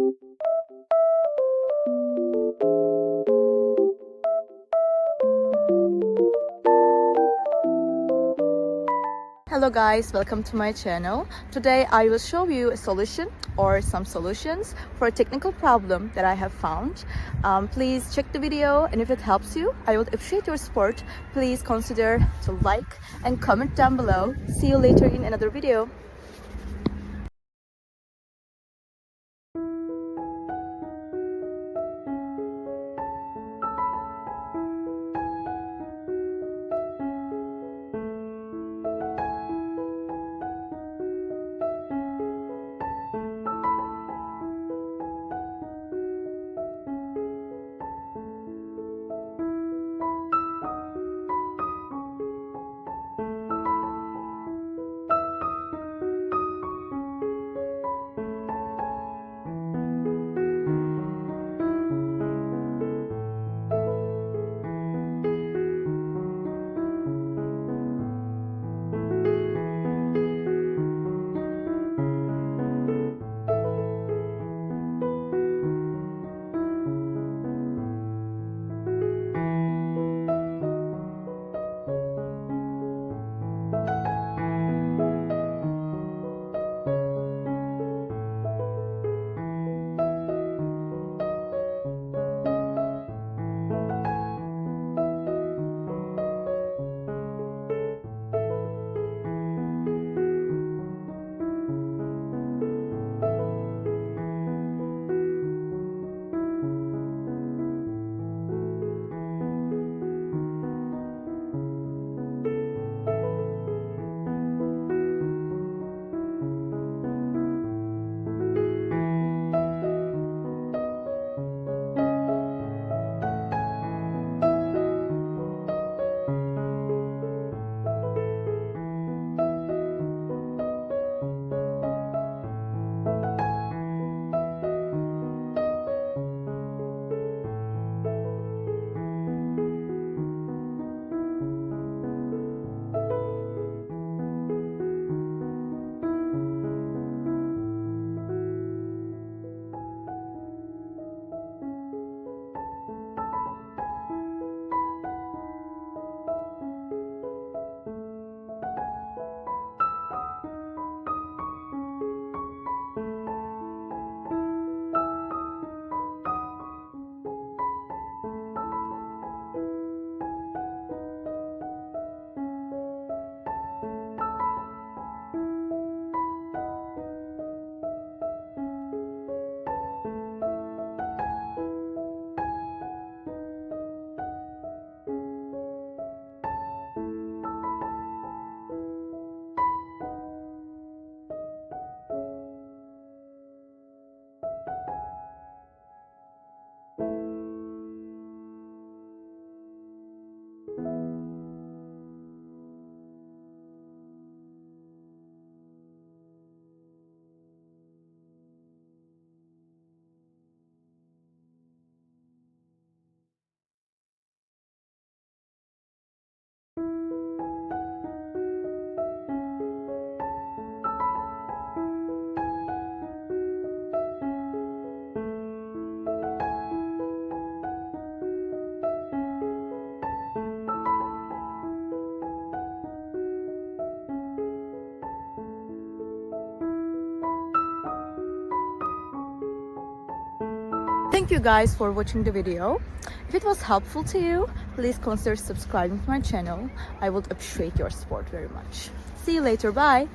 Hello guys, welcome to my channel. Today I will show you a solution or some solutions for a technical problem that I have found. Please check the video, and if it helps you, I would appreciate your support. Please consider to like and comment down below. See you later in another video. Thank you guys for watching the video. If it was helpful to you, please consider subscribing to my channel. I would appreciate your support very much. See you later. Bye.